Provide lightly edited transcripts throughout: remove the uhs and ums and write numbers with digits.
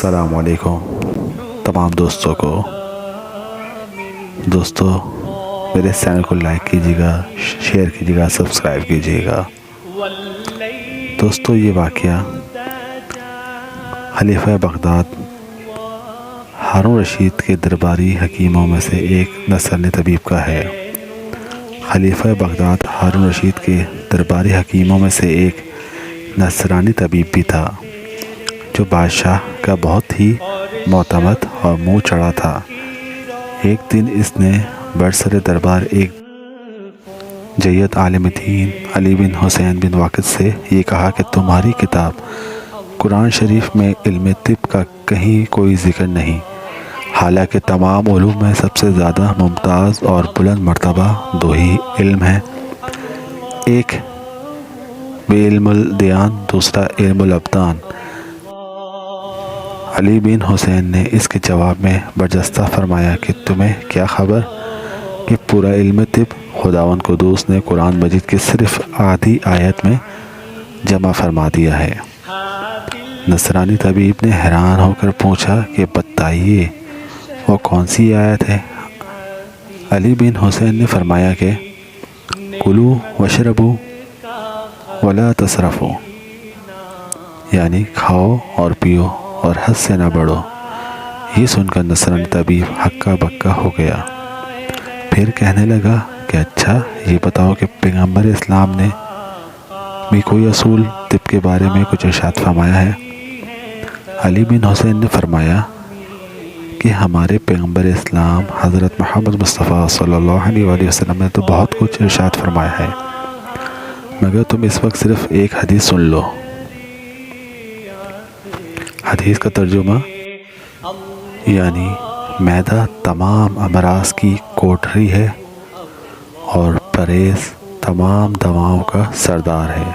السلام علیکم تمام دوستوں کو۔ دوستو میرے چینل کو لائک کیجیے گا، شیئر کیجیے گا، سبسکرائب کیجیے گا۔ دوستو یہ واقعہ خلیفہ بغداد ہارون رشید کے درباری حکیموں میں سے ایک نصرانی طبیب کا ہے۔ خلیفہ بغداد ہارون رشید کے درباری حکیموں میں سے ایک نصرانی طبیب بھی تھا، جو بادشاہ کا بہت ہی معتمد اور منہ چڑھا تھا۔ ایک دن اس نے برسر دربار ایک جید عالم دین علی بن حسین بن واقد سے یہ کہا کہ تمہاری کتاب قرآن شریف میں علم طب کا کہیں کوئی ذکر نہیں، حالانکہ تمام علوم میں سب سے زیادہ ممتاز اور بلند مرتبہ دو ہی علم ہیں، ایک بے علم الدیان، دوسرا علم الابدان۔ علی بن حسین نے اس کے جواب میں برجستہ فرمایا کہ تمہیں کیا خبر کہ پورا علم طب خداوند قدوس نے قرآن مجید کی صرف آدھی آیت میں جمع فرما دیا ہے۔ نصرانی طبیب نے حیران ہو کر پوچھا کہ بتائیے وہ کون سی آیت ہے؟ علی بن حسین نے فرمایا کہ کلو وشربو ولا تصرفو، یعنی کھاؤ اور پیو اور حد سے نہ بڑھو۔ یہ سن کر نصرانی طبیب ہکا بکا ہو گیا، پھر کہنے لگا کہ اچھا یہ بتاؤ کہ پیغمبر اسلام نے بھی کوئی اصول طب کے بارے میں کچھ ارشاد فرمایا ہے؟ علی بن حسین نے فرمایا کہ ہمارے پیغمبر اسلام حضرت محمد مصطفیٰ صلی اللہ علیہ وآلہ وسلم نے تو بہت کچھ ارشاد فرمایا ہے، مگر تم اس وقت صرف ایک حدیث سن لو۔ حدیث کا ترجمہ یعنی معدہ تمام امراض کی کوٹھری ہے اور پرہیز تمام دواؤں کا سردار ہے،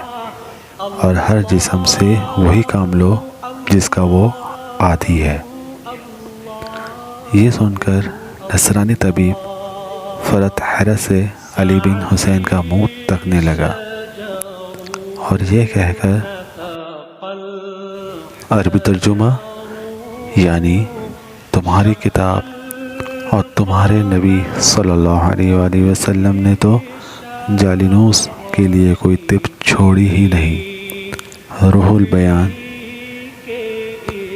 اور ہر جسم سے وہی کام لو جس کا وہ عادی ہے۔ یہ سن کر نصرانی طبیب فرط حیرت سے علی بن حسین کا منہ تکنے لگا اور یہ کہہ کر عربی ترجمہ یعنی تمہاری کتاب اور تمہارے نبی صلی اللہ علیہ وآلہ وسلم نے تو جالینوس کے لیے کوئی طب چھوڑی ہی نہیں۔ روح البیان۔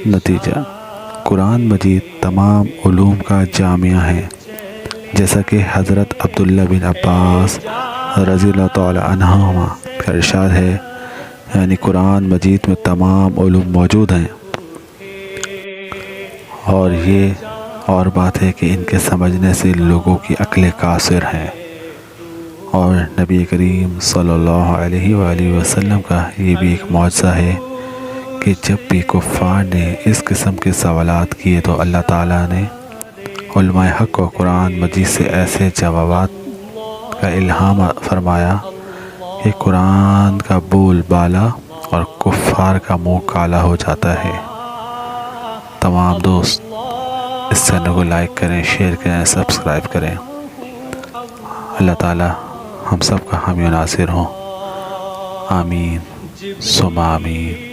نتیجہ، قرآن مجید تمام علوم کا جامعہ ہے، جیسا کہ حضرت عبداللہ بن عباس رضی اللہ تعالی عنہما کا ارشاد ہے، یعنی قرآن مجید میں تمام علوم موجود ہیں، اور یہ اور بات ہے کہ ان کے سمجھنے سے لوگوں کی عقلیں قاصر ہیں، اور نبی کریم صلی اللہ علیہ وآلہ وسلم کا یہ بھی ایک معجزہ ہے کہ جب بھی کفار نے اس قسم کے سوالات کیے تو اللہ تعالیٰ نے علماء حق کو قرآن مجید سے ایسے جوابات کا الہام فرمایا کہ قرآن کا بول بالا اور کفار کا منہ کالا ہو جاتا ہے۔ تمام دوست اس چینل کو لائک کریں، شیئر کریں، سبسکرائب کریں۔ اللہ تعالیٰ ہم سب کا حامی و ناصر ہوں۔ آمین ثم آمین۔